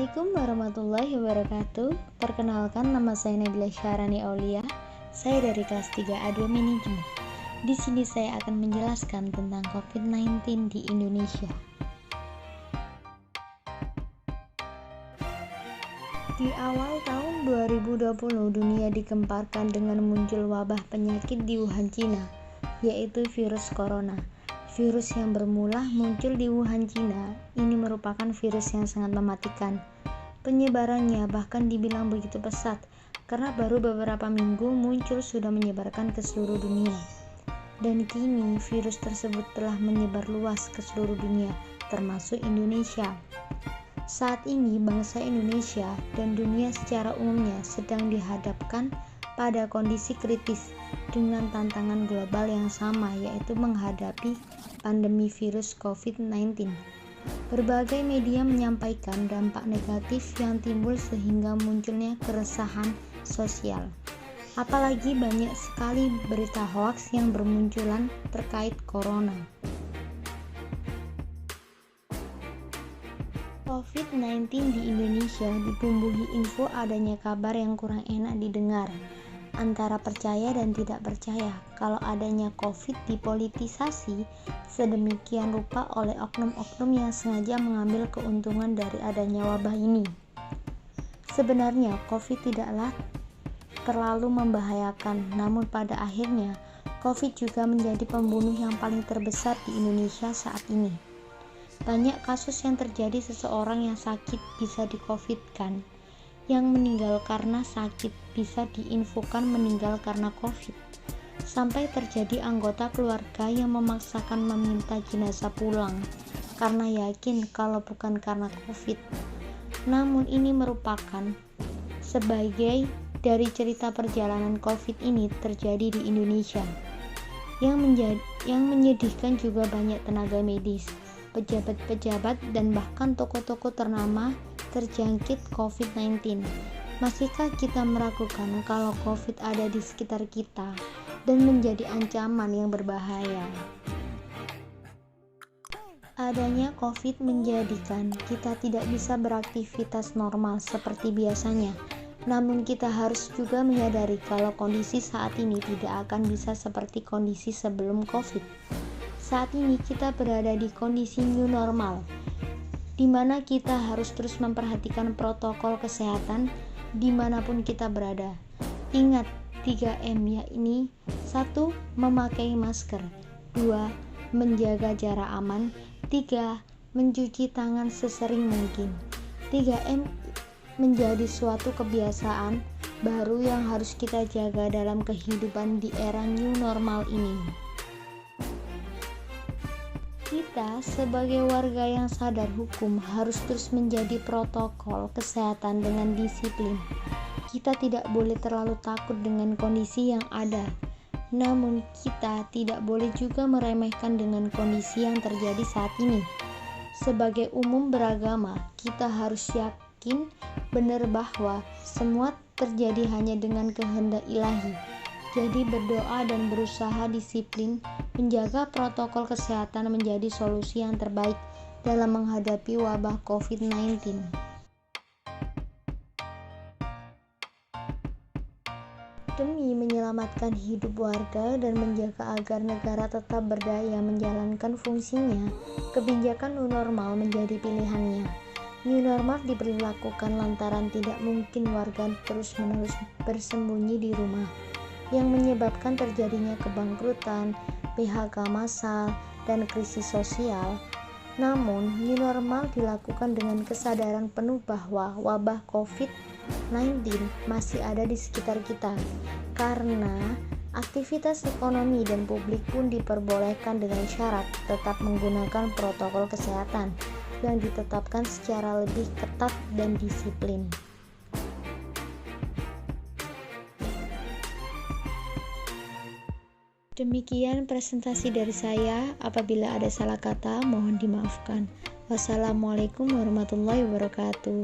Assalamualaikum warahmatullahi wabarakatuh. Perkenalkan, nama saya Nabila Syahrani Aulia. Saya dari kelas 3A2 Manajemen. Di sini saya akan menjelaskan tentang COVID-19 di Indonesia. Di awal tahun 2020, dunia digemparkan dengan muncul wabah penyakit di Wuhan, Cina, yaitu virus corona. Virus yang bermula muncul di Wuhan, Cina, ini merupakan virus yang sangat mematikan. Penyebarannya bahkan dibilang begitu pesat, karena baru beberapa minggu muncul sudah menyebarkan ke seluruh dunia. Dan kini virus tersebut telah menyebar luas ke seluruh dunia, termasuk Indonesia. Saat ini bangsa Indonesia dan dunia secara umumnya sedang dihadapkan pada kondisi kritis dengan tantangan global yang sama, yaitu menghadapi pandemi virus COVID-19. Berbagai media menyampaikan dampak negatif yang timbul sehingga munculnya keresahan sosial. Apalagi banyak sekali berita hoaks yang bermunculan terkait corona. COVID-19 di Indonesia dibumbuhi info adanya kabar yang kurang enak didengar, antara percaya dan tidak percaya kalau adanya COVID dipolitisasi sedemikian rupa oleh oknum-oknum yang sengaja mengambil keuntungan dari adanya wabah ini. Sebenarnya COVID tidaklah terlalu membahayakan, namun pada akhirnya COVID juga menjadi pembunuh yang paling terbesar di Indonesia saat ini. Banyak kasus yang terjadi, seseorang yang sakit bisa di-COVID-kan, yang meninggal karena sakit bisa diinfokan meninggal karena COVID, sampai terjadi anggota keluarga yang memaksakan meminta jenazah pulang karena yakin kalau bukan karena COVID. Namun ini merupakan sebagai dari cerita perjalanan COVID ini terjadi di Indonesia. Yang menyedihkan juga banyak tenaga medis, pejabat-pejabat, dan bahkan tokoh-tokoh ternama terjangkit COVID-19. Masihkah kita meragukan kalau COVID ada di sekitar kita dan menjadi ancaman yang berbahaya? Adanya COVID menjadikan kita tidak bisa beraktivitas normal seperti biasanya. Namun kita harus juga menyadari kalau kondisi saat ini tidak akan bisa seperti kondisi sebelum COVID. Saat ini kita berada di kondisi new normal, di mana kita harus terus memperhatikan protokol kesehatan dimanapun kita berada. Ingat 3M, yakni 1. Memakai masker, 2. Menjaga jarak aman, 3. Mencuci tangan sesering mungkin. 3M menjadi suatu kebiasaan baru yang harus kita jaga dalam kehidupan di era new normal ini. Kita sebagai warga yang sadar hukum harus terus menjadi protokol kesehatan dengan disiplin. Kita tidak boleh terlalu takut dengan kondisi yang ada, namun kita tidak boleh juga meremehkan dengan kondisi yang terjadi saat ini. Sebagai umum beragama, kita harus yakin benar bahwa semua terjadi hanya dengan kehendak ilahi. Jadi berdoa dan berusaha disiplin menjaga protokol kesehatan menjadi solusi yang terbaik dalam menghadapi wabah COVID-19. Demi menyelamatkan hidup warga dan menjaga agar negara tetap berdaya menjalankan fungsinya, kebijakan new normal menjadi pilihannya. New normal diberlakukan lantaran tidak mungkin warga terus-menerus bersembunyi di rumah, yang menyebabkan terjadinya kebangkrutan, PHK massal, dan krisis sosial. Namun, new normal dilakukan dengan kesadaran penuh bahwa wabah COVID-19 masih ada di sekitar kita, karena aktivitas ekonomi dan publik pun diperbolehkan dengan syarat tetap menggunakan protokol kesehatan yang ditetapkan secara lebih ketat dan disiplin. Demikian presentasi dari saya. Apabila ada salah kata, mohon dimaafkan. Wassalamualaikum warahmatullahi wabarakatuh.